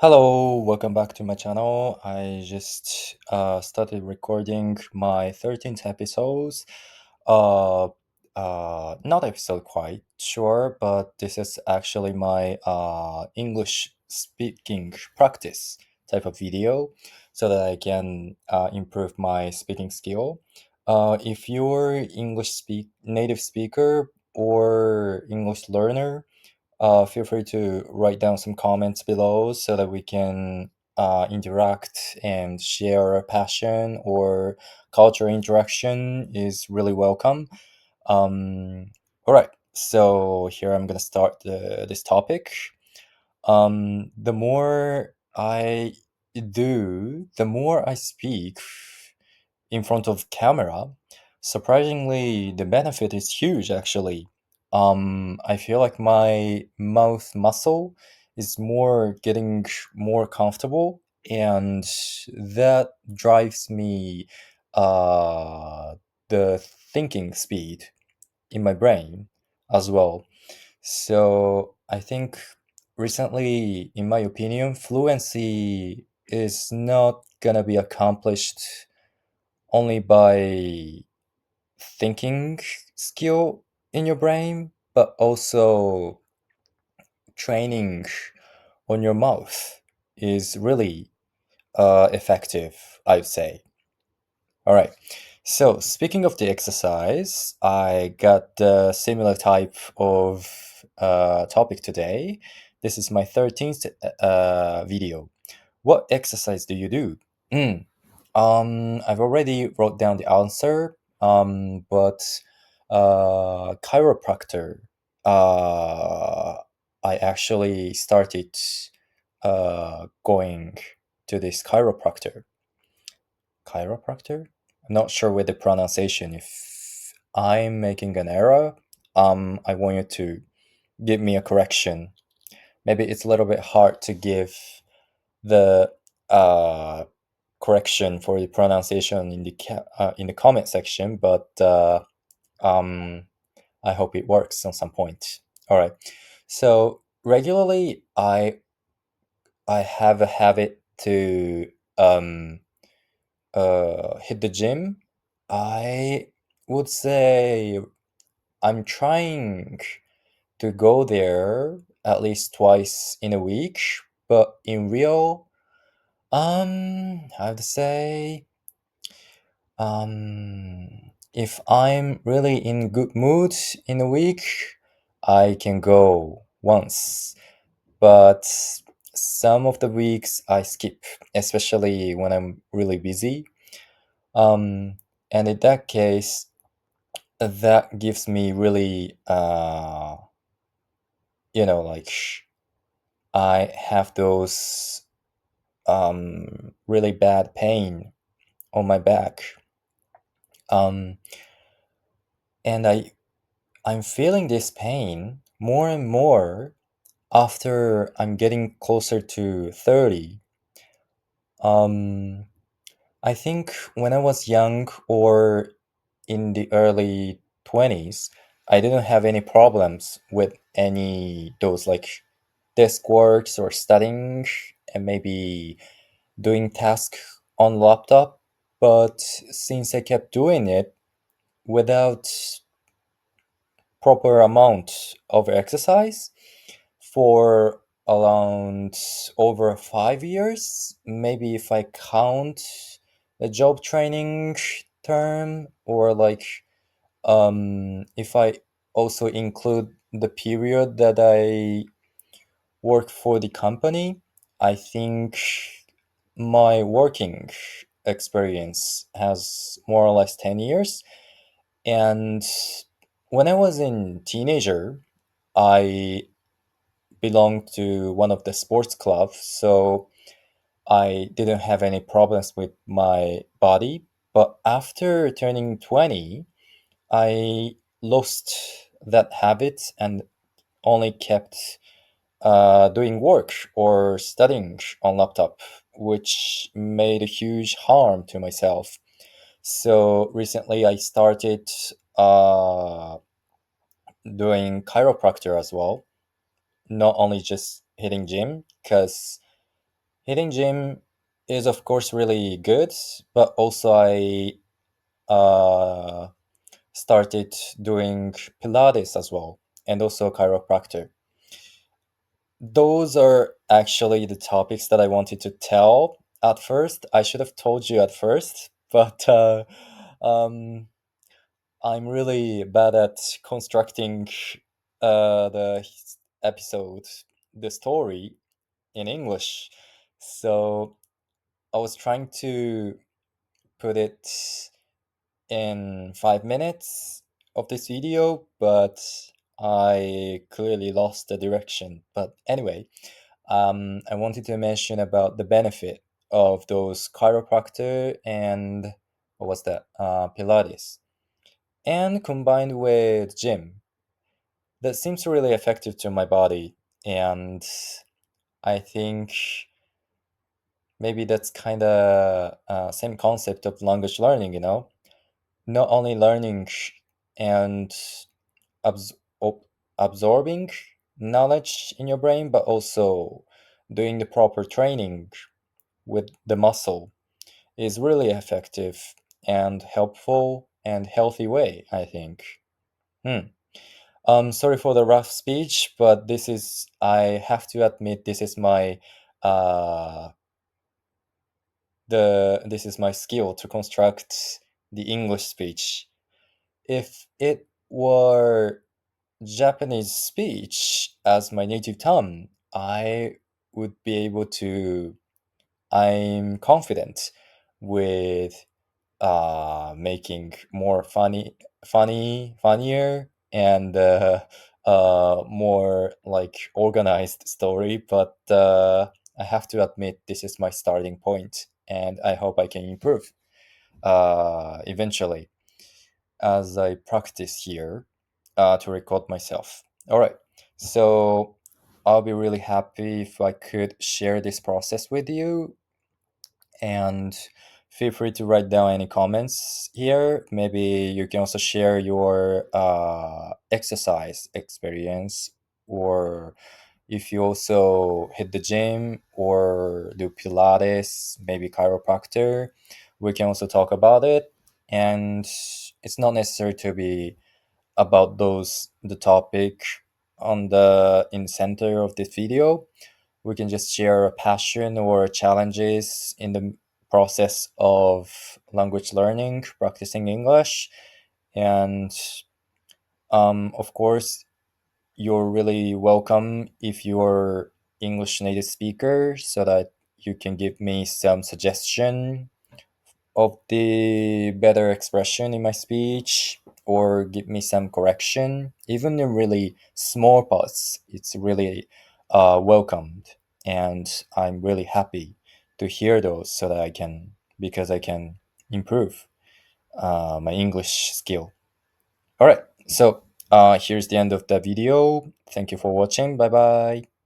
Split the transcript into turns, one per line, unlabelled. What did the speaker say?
Hello, welcome back to my channel. I just started recording my 13th episodes. Uh, Not episode quite sure, but this is actually my English speaking practice type of video so that I can improve my speaking skill. If you're native speaker or English learner, feel free to write down some comments below so that we can interact and share our passion or culture interaction is really welcome. All right, so here I'm gonna start this topic. The more I the more I speak in front of camera, surprisingly, the benefit is huge actually. I feel like my mouth muscle is more getting more comfortable, and that drives me uh, the thinking speed in my brain as well. So I think recently, in my opinion, fluency is not gonna be accomplished only by thinking skill in your brain, but also training on your mouth is really effective, I'd say. All right. So, speaking of the exercise, I got the similar type of topic today. This is my 13th video. What exercise do you do? Mm. I've already wrote down the answer, but chiropractor. Uh, I actually started going to this chiropractor. Chiropractor? I'm not sure with the pronunciation. If I'm making an error, I want you to give me a correction. Maybe it's a little bit hard to give the correction for the pronunciation in in the comment section, but um, I hope it works on some point. All right. So regularly, I have a habit to hit the gym. I would say I'm trying to go there at least twice in a week, but in real, I have to say, if I'm really in good mood in a week, I can go once. But some of the weeks I skip, especially when I'm really busy. Um, and in that case, that gives me really, like I have those really bad pain on my back. Um, and I'm feeling this pain more and more after I'm getting closer to 30. Um, I think when I was young or in the early 20s, I didn't have any problems with any those like desk works or studying and maybe doing tasks on laptop. But since I kept doing it without proper amount of exercise for around over 5 years, maybe if I count the job training term, or like if I also include the period that I worked for the company, I think my working experience has more or less 10 years. And when I was in teenager, I belonged to one of the sports clubs, so I didn't have any problems with my body. But after turning 20, I lost that habit and only kept doing work or studying on laptop, which made a huge harm to myself. So recently I started uh, doing chiropractor as well, not only just hitting gym, because Hitting gym is of course really good, but also I uh, started doing Pilates as well, and also chiropractor. Those are actually the topics that I wanted to tell at first. I should have told you at first, but um, I'm really bad at constructing episode, the story in English. So I was trying to put it in 5 minutes of this video, but I clearly lost the direction. But anyway, I wanted to mention about the benefit of those chiropractor and what was that? Pilates, and combined with gym. That seems really effective to my body, and I think maybe that's kind of same concept of language learning. Not only learning and abs- ob- absorbing knowledge in your brain, but also doing the proper training with the muscle is really effective and helpful and healthy way, I think. Hmm. Sorry for the rough speech, but I have to admit, uh, this is my skill to construct the English speech. If it were Japanese speech as my native tongue, I would be able to. I'm confident with making more funnier, and more like organized story. But I have to admit, this is my starting point, and I hope I can improve eventually as I practice here to record myself. All right, so I'll be really happy if I could share this process with you, and feel free to write down any comments here. Maybe you can also share your exercise experience, or if you also hit the gym or do Pilates, maybe chiropractor, we can also talk about it. And it's not necessary to be about the topic on the in center of this video. We can just share a passion or challenges in the process of language learning, practicing English. And of course, you're really welcome if you're English native speaker, so that you can give me some suggestion of the better expression in my speech, or give me some correction. Even in really small parts, it's really welcomed, and I'm really happy to hear those, so that because I can improve my English skill. All right, so here's the end of the video. Thank you for watching. Bye bye.